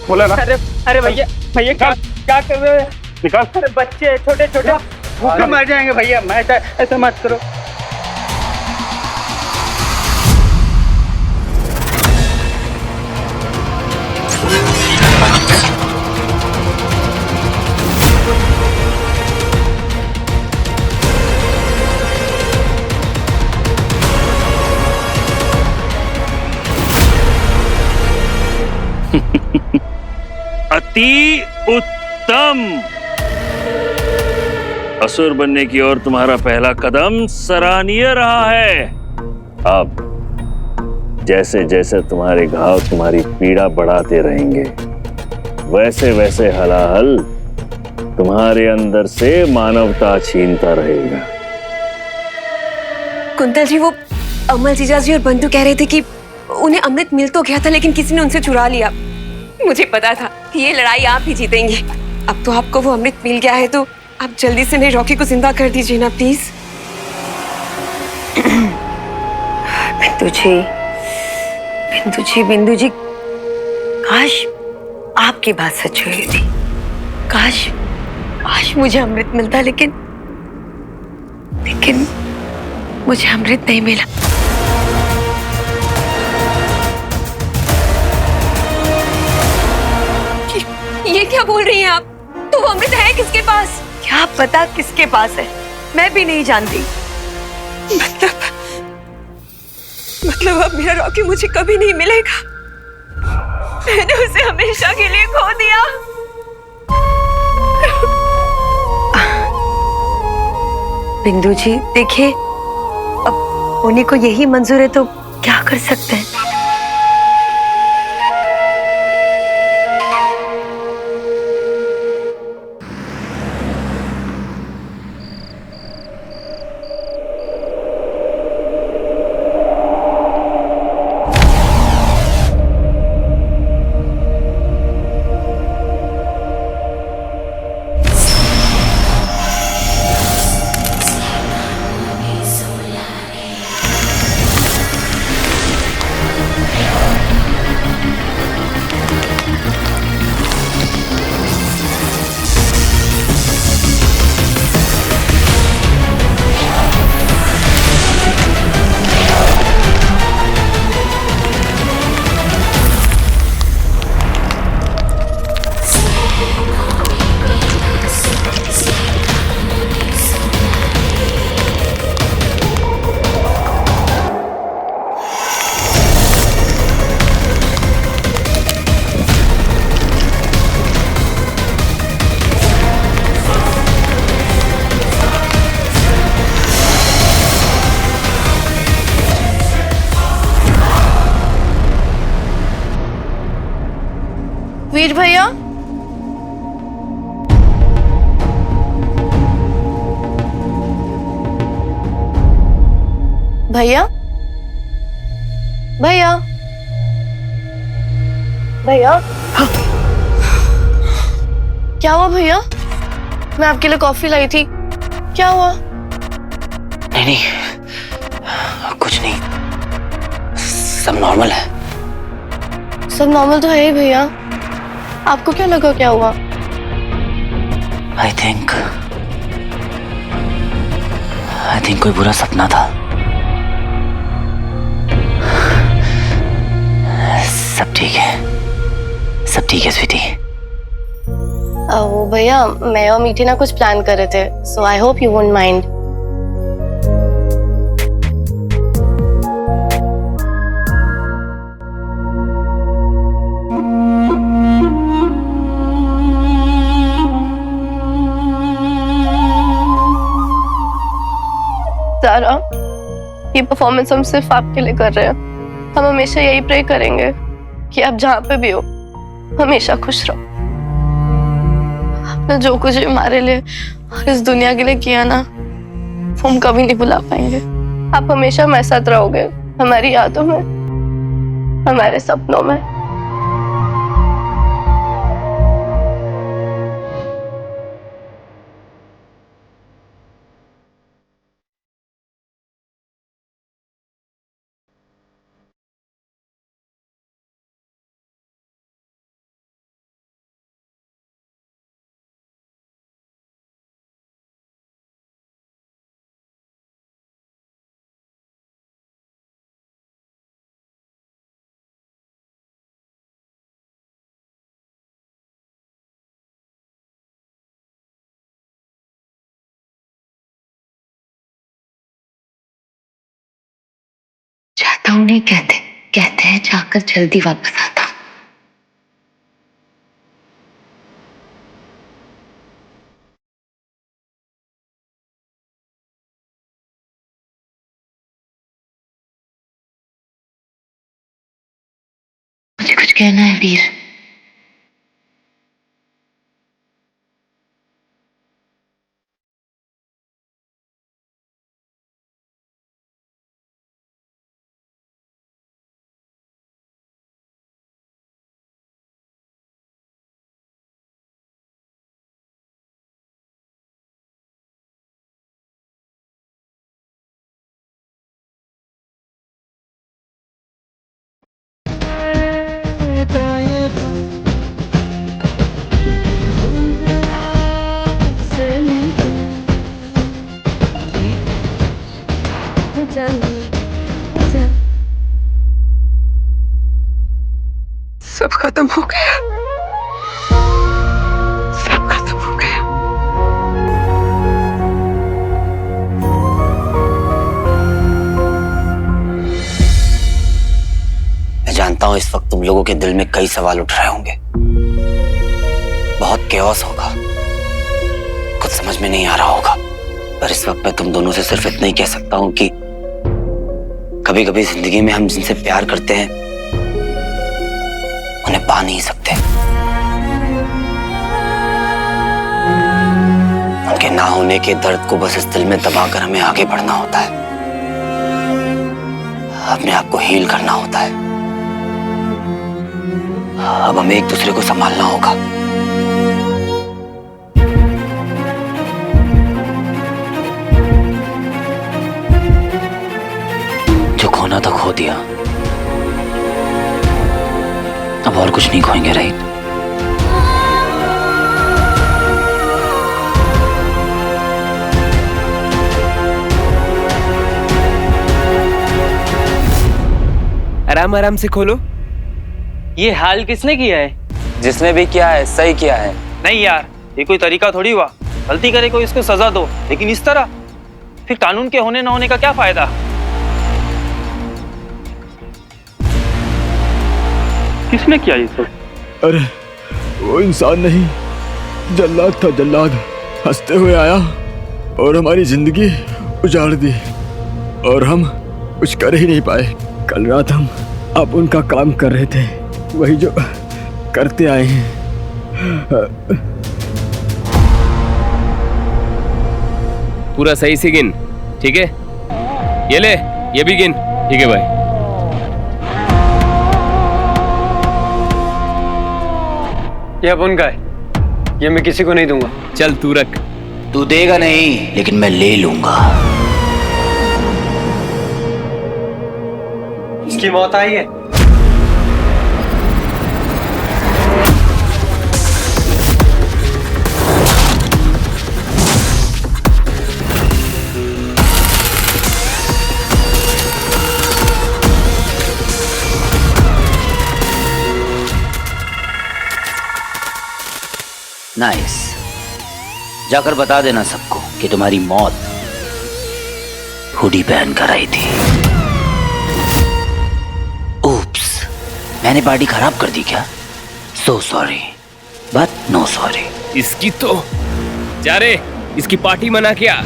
बोला ना। अरे अरे भैया, भैया क्या क्या कर रहे हो? निकाल। अरे बच्चे छोटे छोटे भूखे मर जाएंगे भैया, मैं ऐसा मत करो। अति उत्तम। असुर बनने की ओर तुम्हारा पहला कदम सराहनीय रहा है। अब जैसे जैसे तुम्हारे घाव तुम्हारी पीड़ा बढ़ाते रहेंगे, वैसे वैसे हलाहल तुम्हारे अंदर से मानवता छीनता रहेगा। कुंतल जी, वो अमल जीजा जी और बंटू कह रहे थे कि उन्हें अमृत मिल तो गया था, लेकिन किसी ने उनसे चुरा लिया। मुझे पता था कि ये लड़ाई आप ही जीतेंगे। अब तो आपको वो अमृत मिल गया है, तो आप जल्दी से मेरे रॉकी को जिंदा कर दीजिए ना, प्लीज। बिंदु जी, बिंदु जी, बिंदु जी, काश आपकी बात सच हुई थी। काश काश मुझे अमृत मिलता, लेकिन लेकिन मुझे अमृत नहीं मिला। ये क्या बोल रही हैं आप? तो वो अमृत है किसके पास? क्या पता किसके पास है, मैं भी नहीं जानती। मतलब अब मेरा रॉकी मुझे कभी नहीं मिलेगा। मैंने उसे हमेशा के लिए खो दिया। बिंदु जी देखिए, अब उन्हीं को यही मंजूर है तो क्या कर सकते हैं। वीर भैया, भैया, भैया, भैया। हाँ। क्या हुआ भैया? मैं आपके लिए कॉफी लाई थी, क्या हुआ? नहीं नहीं, कुछ नहीं, सब नॉर्मल है। सब नॉर्मल तो है ही भैया, आपको क्या लगा क्या हुआ? आई थिंक कोई बुरा सपना था। सब ठीक है, सब ठीक है स्वीटी। वो भैया, मैं और मीठी ना कुछ प्लान कर रहे थे, so I hope you won't mind. Sara, ये परफॉर्मेंस हम सिर्फ आपके लिए कर रहे हैं। हम हमेशा यही प्रे करेंगे कि आप जहाँ पे भी हो हमेशा खुश रहो। आपने जो कुछ भी हमारे लिए और इस दुनिया के लिए किया ना, वो हम कभी नहीं भुला पाएंगे। आप हमेशा हमारे साथ रहोगे, हमारी यादों में, हमारे सपनों में। तो उन्हें कहते हैं जाकर जल्दी वापस आता। मुझे कुछ कहना है वीर। सब खत्म हो गया, सब खत्म हो गया। मैं जानता हूं इस वक्त तुम लोगों के दिल में कई सवाल उठ रहे होंगे, बहुत केओस होगा, कुछ समझ में नहीं आ रहा होगा। पर इस वक्त मैं तुम दोनों से सिर्फ इतना ही कह सकता हूं कि कभी कभी जिंदगी में हम जिनसे प्यार करते हैं उन्हें पा नहीं सकते। उनके ना होने के दर्द को बस इस दिल में दबाकर हमें आगे बढ़ना होता है, अपने आप को हील करना होता है। अब हमें एक दूसरे को संभालना होगा। जो खोना था खो दिया, अब और कुछ नहीं खोएंगे, राइट? आराम आराम से खोलो। ये हाल किसने किया है? जिसने भी किया है सही किया है। नहीं यार, ये कोई तरीका थोड़ी हुआ। गलती करे कोई इसको सजा दो, लेकिन इस तरह फिर कानून के होने न होने का क्या फायदा? किसने किया ये सब? अरे वो इंसान नहीं, जल्लाद था, जल्लाद। हंसते हुए आया और हमारी जिंदगी उजाड़ दी और हम कुछ कर ही नहीं पाए। कल रात हम अब उनका काम कर रहे थे, वही जो करते आए हैं। पूरा सही से गिन, ठीक है? ये ले, ये भी गिन, ठीक है भाई? ये अब उनका है, ये मैं किसी को नहीं दूंगा। चल तू रख। तू देगा नहीं, लेकिन मैं ले लूंगा। इसकी मौत आई है। नाइस। जाकर बता देना सबको कि तुम्हारी मौत हुडी पहन कर आई थी। oops, मैंने पार्टी खराब कर दी क्या? so sorry, but no sorry। इसकी तो जा रे, इसकी पार्टी मना क्या?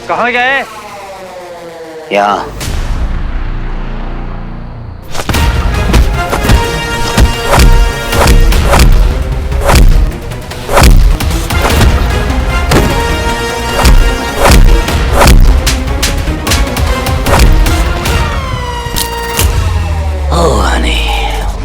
कहाँ गए? यहाँ। Oh honey,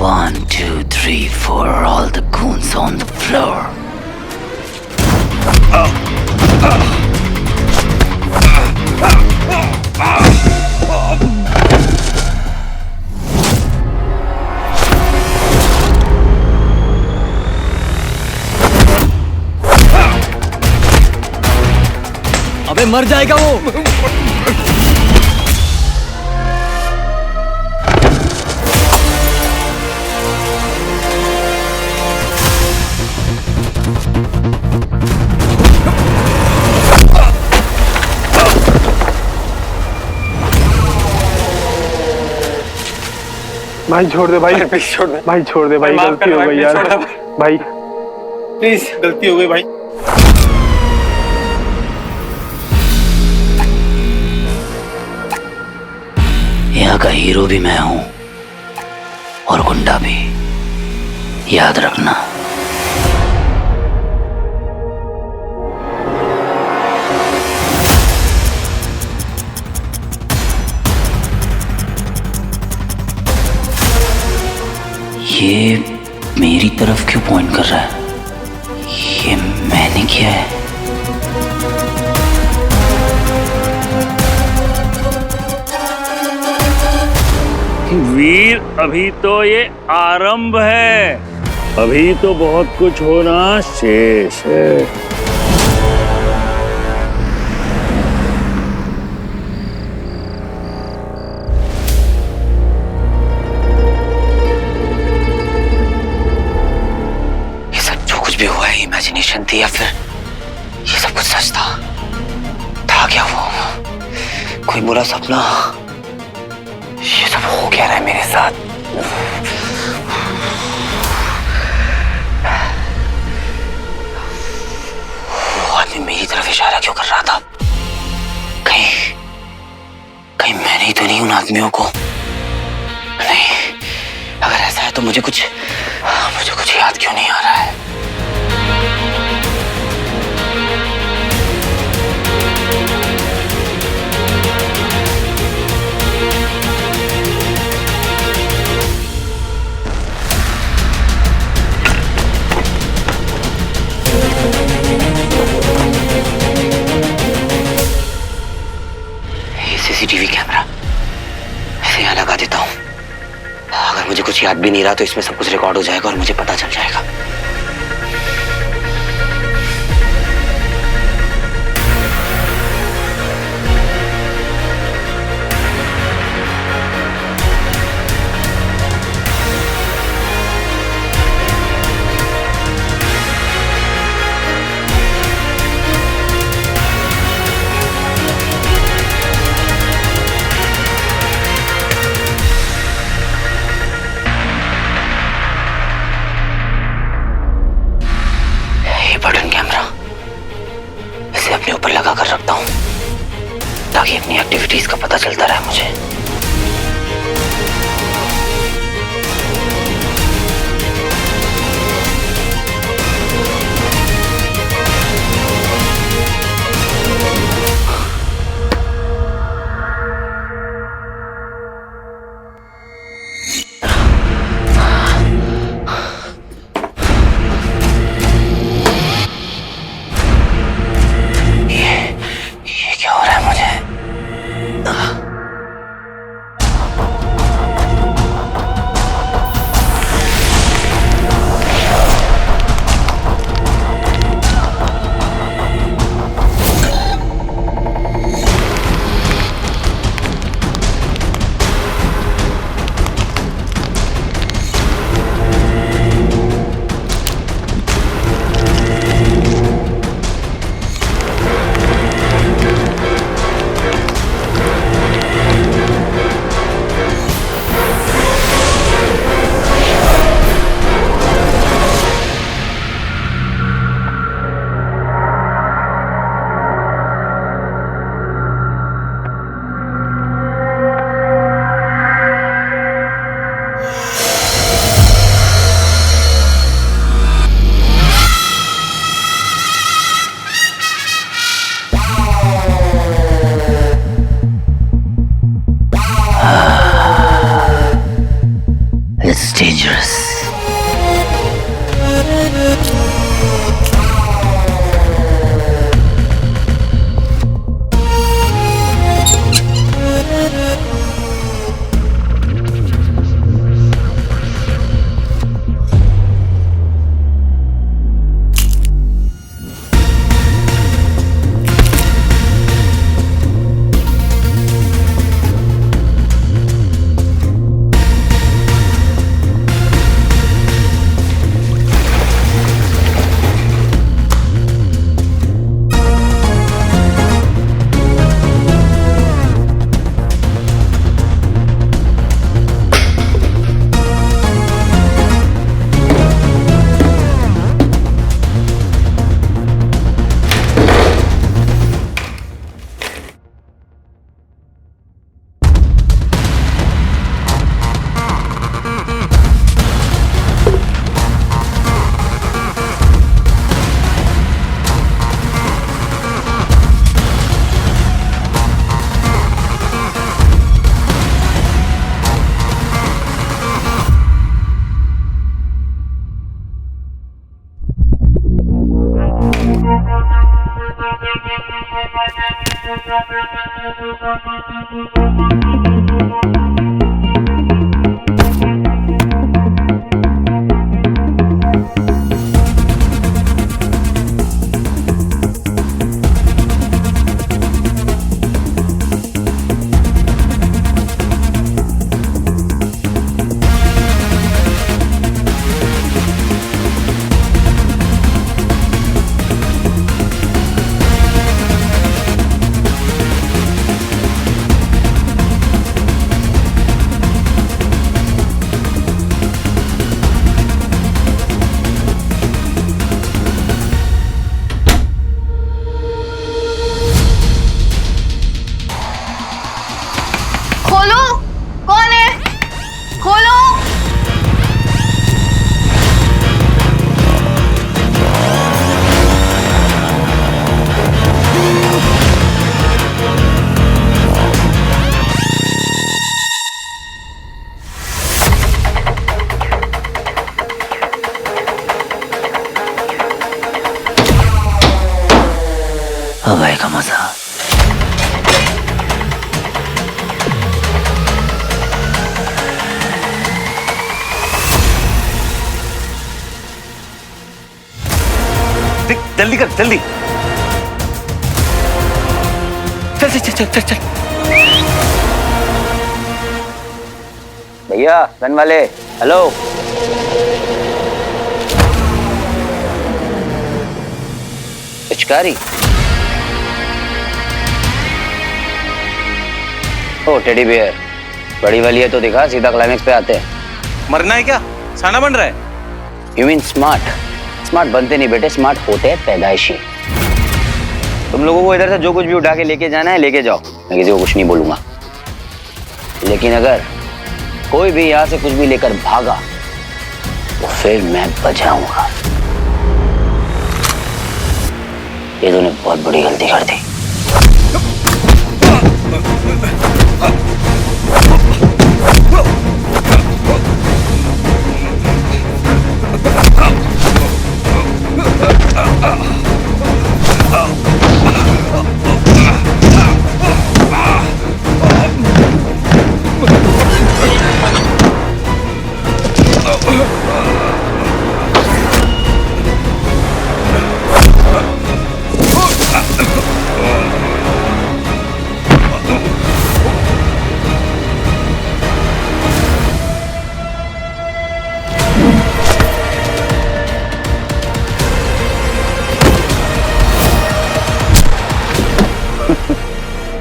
1 2 3 4, all the goons on the floor। अबे मर जाएगा वो। भाई छोड़ दे भाई, प्लीज छोड़ दे भाई छोड़ दे भाई, माफ गलती कर हो भाई, गई please यार छोड़ दे भाई। प्लीज, गलती हो गई भाई। यहाँ का हीरो भी मैं हूं और गुंडा भी, याद रखना। ये मेरी तरफ क्यों पॉइंट कर रहा है? ये मैंने किया है? वीर, अभी तो ये आरंभ है, अभी तो बहुत कुछ होना शेष है। ये सब जो कुछ भी हुआ है इमेजिनेशन थी या फिर ये सब कुछ सच था क्या वो कोई बुरा सपना? ये सब हो क्या रहा है मेरे साथ? वो आदमी मेरी तरफ इशारा क्यों कर रहा था? कहीं मैंने ही तो नहीं उन आदमियों को? नहीं, अगर ऐसा है तो मुझे कुछ याद क्यों नहीं आ रहा है? सीसीटीवी कैमरा इसे यहाँ लगा देता हूँ। अगर मुझे कुछ याद भी नहीं रहा तो इसमें सब कुछ रिकॉर्ड हो जाएगा और मुझे पता चल जाएगा। बटन कैमरा इसे अपने ऊपर लगा कर रखता हूं ताकि अपनी एक्टिविटीज का पता चलता रहे मुझे। खोलो, कौन है? खोलो। अब आएगा मजा। जल्दी कर, जल्दी। चल चल चल चल चल। भैया गन वाले, हेलो। पिचकारी। ओ टेडी बियर, बड़ी वाली है तो दिखा, सीधा क्लाइमेक्स पे आते हैं। मरना है क्या? साना बन रहा है? You mean smart? स्मार्ट बनते नहीं बेटे, स्मार्ट होते हैं पैदाइशी। तुम लोगों को इधर से जो कुछ भी उठा के लेके जाना है लेके जाओ, मैं किसी को कुछ नहीं बोलूंगा। लेकिन अगर कोई भी यहाँ से कुछ भी लेकर भागा तो फिर मैं बचाऊंगा। ये तूने बहुत बड़ी गलती कर दी।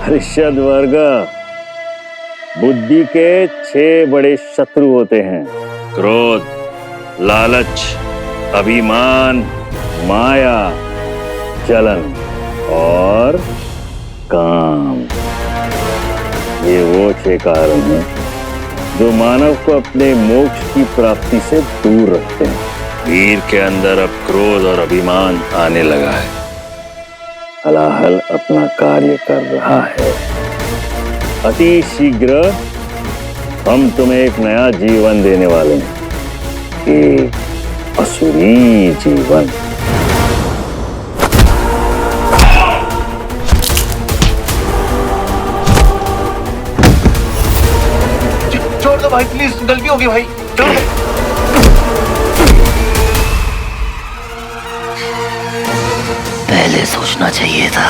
हर्षद वर्ग, बुद्धि के 6 बड़े शत्रु होते हैं: क्रोध, लालच, अभिमान, माया, जलन और काम। ये वो 6 कारण हैं जो मानव को अपने मोक्ष की प्राप्ति से दूर रखते हैं। वीर के अंदर अब क्रोध और अभिमान आने लगा है। हलाहल अपना कार्य कर रहा है। अति शीघ्र हम तुम्हें एक नया जीवन देने वाले हैं, एक असुरी जीवन। छोड़ दो भाई प्लीज, गलती होगी भाई, छोड़ दो। पहले सोचना चाहिए था।